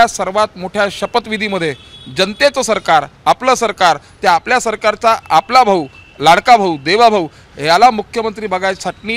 चांगल्या सर्वात मोठ्या शपथविधीमध्ये जनतेचं सरकार, आपलं सरकार, त्या आपल्या सरकारचा आपला भाऊ, लाडका भाऊ, देवा भाऊ याला मुख्यमंत्री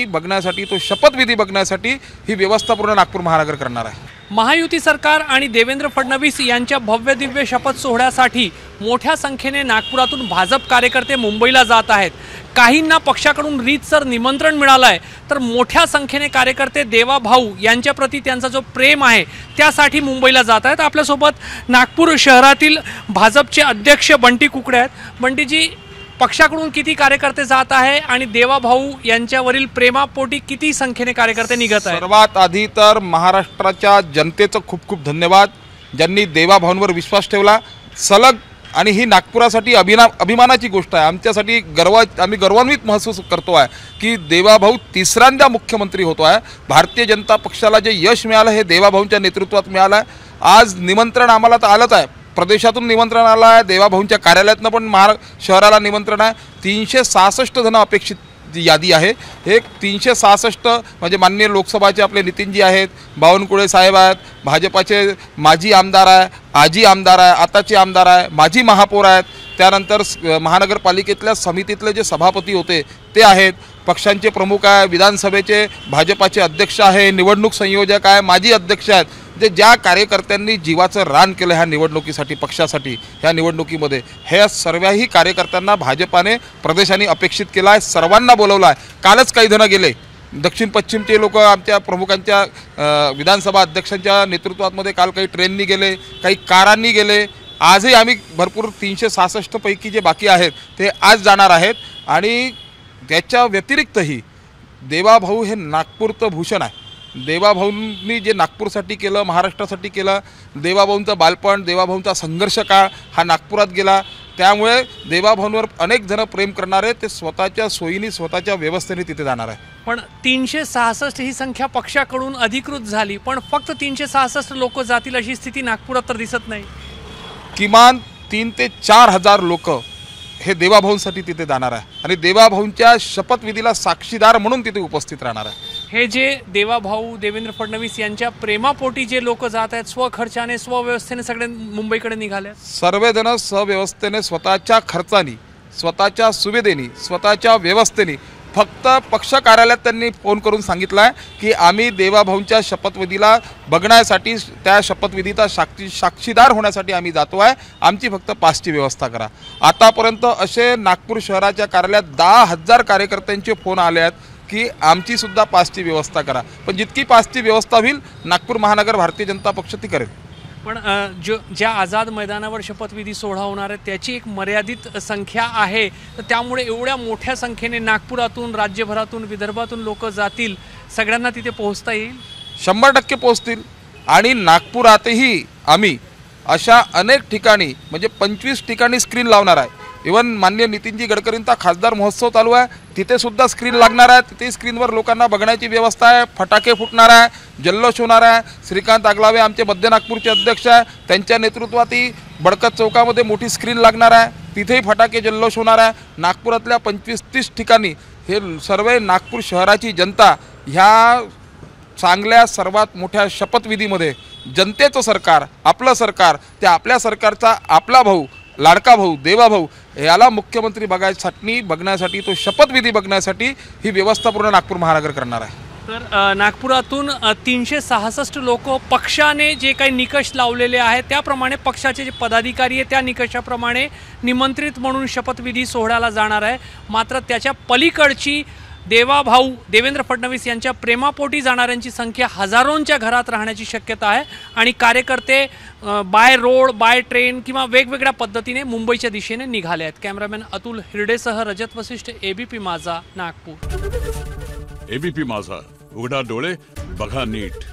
बघण्यासाठी तो शपथविधी बघण्यासाठी ही व्यवस्था पूर्ण नागपूर महानगर करणार आहे। महायुती सरकार आणि देवेंद्र फडणवीस यांच्या भव्य दिव्य शपथ सोहळ्यासाठी मोठ्या संख्येने नागपुरातून भाजप कार्यकर्ते मुंबईला जात आहेत। काहींना पक्षाकडून रीतसर निमंत्रण मिळालंय, तर मोठ्या संख्येने कार्यकर्ते देवा भाऊ यांच्याप्रती त्यांचा जो प्रेम आहे त्यासाठी मुंबईला जात आहेत। आपल्यासोबत नागपूर शहरातील भाजपचे अध्यक्ष बंटी कुकडे आहेत। बंटीजी, पक्षाकडून किती कार्यकर्ते जात आहे आणि देवा भाऊ यांच्यावरील प्रेमापोटी किती संख्येने कार्यकर्ते निघत आहेत? सर्वात आधी तर महाराष्ट्राच्या जनतेचं खूप खूप धन्यवाद, ज्यांनी देवा भाऊंवर विश्वास ठेवला सलग। आणि ही नागपुरासाठी अभिमानाची गोष्ट आहे, आमच्यासाठी आम्ही गर्वान्वित महसूस करतो आहे की देवा भाऊ तिसऱ्यांदा मुख्यमंत्री होतो आहे। भारतीय जनता पक्षाला जे यश मिळालं हे देवा भाऊंच्या नेतृत्वात मिळालं आहे। आज निमंत्रण आम्हाला तर आलंच आहे, प्रदेशातून निमंत्रण आलं आहे, देवा भाऊंच्या कार्यालयातनं पण शहराला निमंत्रण आहे। 366 जण अपेक्षित यादी आहे। हे 366 म्हणजे माननीय लोकसभाचे आपले नितीनजी आहेत, बावनकुळे साहेब आहेत, भाजपाचे माजी आमदार आहे, आजी आमदार आहे, आताचे आमदार आहे, माजी महापौर आहेत, त्यानंतर महानगरपालिकेतल्या समितीतले जे सभापती होते ते आहेत, पक्षांचे प्रमुख आहे, विधानसभेचे भाजपाचे अध्यक्ष आहे, निवडणूक संयोजक आहे, माजी अध्यक्ष आहेत। जे ज्या कार्यकर्त्यांनी जीवाचं रान केलं ह्या निवडणुकीसाठी, पक्षासाठी, ह्या निवडणुकीमध्ये हे सर्वही कार्यकर्त्यांना भाजपाने प्रदेशाने अपेक्षित केलं आहे, सर्वांना बोलवलं आहे। कालच काही जण गेले, दक्षिण पश्चिमचे लोक आमच्या प्रमुखांच्या विधानसभा अध्यक्षांच्या नेतृत्वामध्ये काल काही ट्रेननी गेले, काही कारांनी गेले। आजही आम्ही भरपूर 366 पैकी जे बाकी आहेत ते आज जाणार आहेत। आणि त्याच्या व्यतिरिक्तही देवा भाऊ हे नागपूरचं भूषण आहे। देवा भाऊंनी जे नागपूरसाठी केलं, महाराष्ट्रासाठी केलं, देवा भाऊंचं बालपण, देवा भाऊंचा संघर्ष काळ हा नागपुरात गेला, त्यामुळे देवा भाऊंवर अनेक जण प्रेम करणारे ते स्वतःच्या सोयीने, स्वतःच्या व्यवस्थेने तिथे जाणार आहे। पण 366 ही संख्या पक्षाकडून अधिकृत झाली, पण फक्त 366 लोक जातील अशी स्थिती नागपुरात तर दिसत नाही। किमान 3 ते 4 हजार लोक हे देवा भाऊंसाठी तिथे जाणार आहे आणि देवा भाऊंच्या शपथविधीला साक्षीदार म्हणून तिथे उपस्थित राहणार आहे। हे जे देवा भाऊ देवेंद्र फडणवीस यांच्या प्रेमापोटी जे लोक जात आहेत, स्वखर्चाने, स्वव्यवस्थेने सगळे मुंबईकडे निघाले, सर्वजण स्वव्यवस्थेने, स्वतःच्या खर्चाने, स्वतःच्या सुविधेने, स्वतःच्या व्यवस्थेने, फक्त पक्ष कार्यालयात त्यांनी फोन करून सांगितलं आहे की आम्ही देवा भाऊंच्या शपथविधीला बघण्यासाठी, त्या शपथविधीचा साक्षीदार होण्यासाठी आम्ही जातो आहे, आमची फक्त पासची व्यवस्था करा। आतापर्यंत असे नागपूर शहराच्या कार्यालयात 10,000 कार्यकर्त्यांचे फोन आले आहेत की आमची सुद्धा पासची व्यवस्था करा, पण जितकी पासची व्यवस्था होईल नागपूर महानगर भारतीय जनता पक्ष ती करेल। पण ज्या आझाद मैदानावर शपथविधी सोहळा होणार आहे त्याची एक मर्यादित संख्या आहे, तर त्यामुळे एवढ्या मोठ्या संख्येने नागपुरातून, राज्यभरातून, विदर्भातून लोक जातील, सगळ्यांना तिथे पोहोचता येईल? 100% पोहोचतील। आणि नागपुरातही आम्ही अशा अनेक ठिकाणी म्हणजे 25 ठिकाणी स्क्रीन लावणार आहे। इवन माननीय नितीनजी गडकरींचा खासदार महोत्सव चालू आहे, तिथे सुद्धा स्क्रीन लागणार आहे, तिथे स्क्रीनवर लोकांना बघण्याची व्यवस्था आहे, फटाके फुटणार आहे, जल्लोष होणार आहे। श्रीकांत आगलावे आमचे मध्य नागपूरचे अध्यक्ष आहे, त्यांच्या नेतृत्वातही बडकत चौकामध्ये मोठी स्क्रीन लागणार आहे, तिथेही फटाके जल्लोष होणार आहे। नागपुरातल्या 25-30 ठिकाणी हे सर्व नागपूर शहराची जनता ह्या चांगल्या सर्वात मोठ्या शपथविधीमध्ये जनतेचं सरकार, आपलं सरकार, त्या आपल्या सरकारचा आपला भाऊ, लाडका भाऊ, देवा भाऊ याला मुख्यमंत्री बघण्यासाठी तो शपथविधी बघण्यासाठी ही व्यवस्था पूर्ण नागपूर महानगर करणार आहे। तर नागपुरातून 366 लोक पक्षाने जे काही निकष लावलेले आहेत त्याप्रमाणे पक्षाचे जे पदाधिकारी आहेत त्या निकषाप्रमाणे निमंत्रित म्हणून शपथविधी सोहळ्याला जाणार आहे। मात्र त्याच्या पलीकडची देवा भाऊ देवेंद्र फडणवीस यांच्या प्रेमापोटी जाणाऱ्यांची संख्या हजारोंच्या घरात राहण्याची शक्यता आहे आणि कार्यकर्ते बाय रोड, बाय ट्रेन किंवा वेगवेगळ्या पद्धतीने मुंबईच्या दिशेने निघाले आहेत। कॅमेरामॅन अतुल हिरडेसह रजत वसिष्ठ, एबीपी माझा, नागपूर। एबीपी माझा, उघडा डोळे बघा नीट।